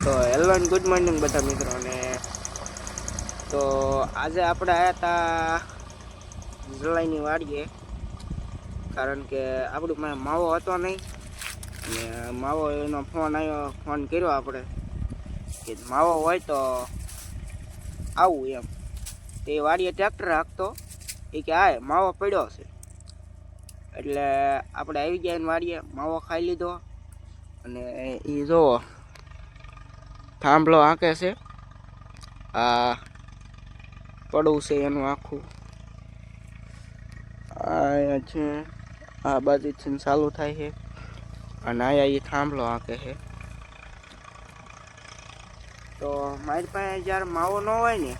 તો hello and good morning બધા મિત્રોને. તો આજે આપણે આવ્યા હતા જલાઈની વાડીએ, કારણ કે આપણું પાસે માવો હતો નહીં અને માવો એનો ફોન કર્યો આપણે કે માવો હોય તો આવું એમ. તે વાડીએ ટ્રેક્ટર હાંકતો એ કે આ માવો પડ્યો છે, એટલે આપણે આવી ગયા વાડીએ, માવો ખાઈ લીધો. અને એ જોવો થાંભલો હાંકે છે, આ પડવું છે એનું આખું આ છે, આ બાજુથી ચાલુ થાય છે અને આયા એ થાંભલો હાંકે છે. તો મારી પાસે જ્યારે માવો ન હોય ને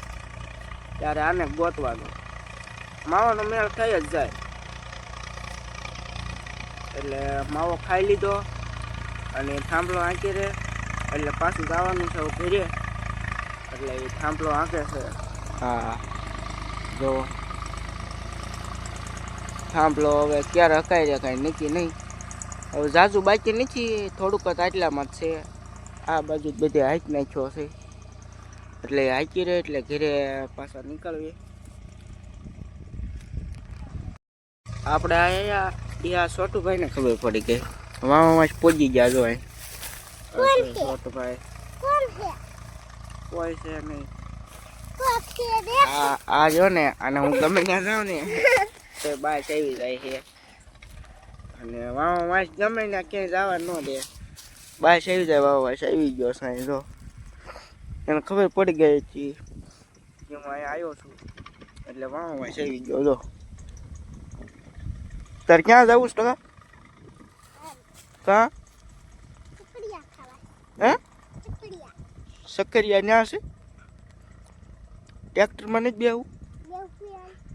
ત્યારે આને ગોતવાનો, માવાનો મેળ થઈ જ જાય. એટલે માવો ખાઈ લીધો અને થાંભલો હાંકી રહે એટલે પાછું જવાનું છે ઘરે, એટલે એ થાંભલો હાંકે છે. હા જો થાંભલો હવે ક્યારે હકાઈ રહે કાંઈ નક્કી નહીં. હવે ઝાઝુ બાકી નથી, થોડુંક જ આટલામાં જ છે. આ બાજુ જ બધે હાંકી નાખ્યો છે, એટલે હાંકી રહે એટલે ઘરે પાછા નીકળીએ. આપણે અહીંયા છોટુભાઈને ખબર પડી ગઈ, વાવામાં જ પહોંચી ગયા. જો છોટુભાઈ કોઈ છે નહીં. આ જો ને, અને હું ગમે ત્યાં જાઉં ને તો બાય આવી જાય છે, અને વાવા વાંચ ગમે ત્યાં ક્યાંય જવા ન દે, બાય આવી જાય. વાવા વાંચ આવી ગયો સાંઈ, જો એને ખબર પડી ગઈ હતી કે હું અહીંયા આવ્યો છું, એટલે વાવા વાંચ આવી ગયો. જો તારે ક્યાં જવું છે ટકા? કાં હે સક્કરિયા ન્યા છે? ટ્રેક્ટરમાં નથી બેવું?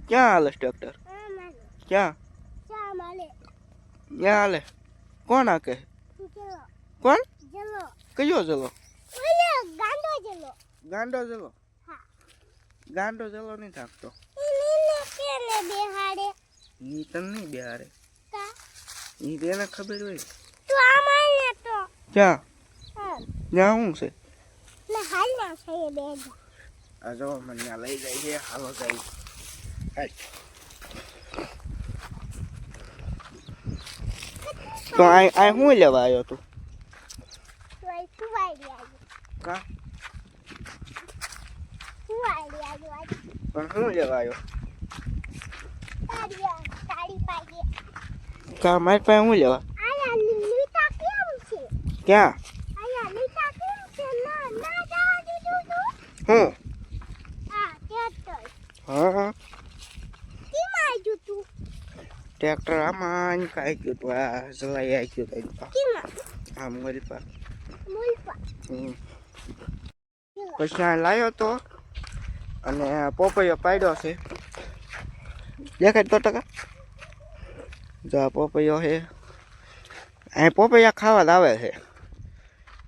ક્યાં હાલે ટ્રેક્ટર? ક્યાં ક્યાં હાલે? કોણ હાકે? કોણ? કયો જલો? ગાંડો જલો? ગાંડો જલો નહીં થાકતો. ઈ તને નહીં બેહારે, ઈ તેને ખબર હોય. ક્યાં ત્યાં શું છે? આ જો મને ત્યાં લઈ જાય છે, હાલો જાય. તો આ શું લેવા આવ્યો તું? કા પણ શું લેવા આવ્યો? કા મારી પાસે શું લેવા? ક્યાં? હું હા ટ્રેક્ટર આમાં કાંઈ ગયું તું, આ જલાઈ આવી ગયું હતું આ મોલપા. પછી આ લાવ્યો તો અને પોપૈયો પાડ્યો છે, દેખાય તો ટકા? જો આ પોપૈયો છે, અહીં પોપૈયા ખાવા જ આવે છે.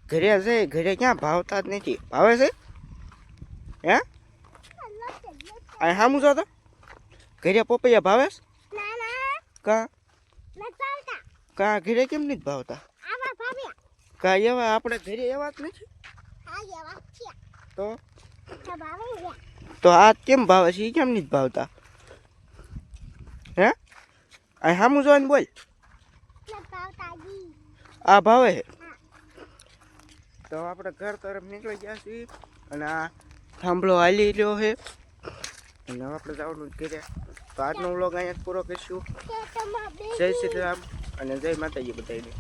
ઘરે છે, ઘરે ક્યાં ભાવતા જ નથી. ભાવે છે હે? અહીં સામું છો તો ઘરે પોપૈયા ભાવે છે? કા કા ઘરે કેમ નથી ભાવતા? કા એવા આપણે ઘરે એવા જ નથી તો આ કેમ ભાવે છે? એ કેમ નથી ભાવતા? હે અહીં સામું જોઈને બોલ, આ ભાવે છે. તો આપણે ઘર તરફ નીકળી ગયા છીએ અને આ થાંભલો હાલી રહ્યો છે અને આપણે જવાનું ઘરે. તો આજનો વ્લોગ અહીંયા પૂરો કરીશું. જય શ્રી રામ અને જય માતાજી બધાને.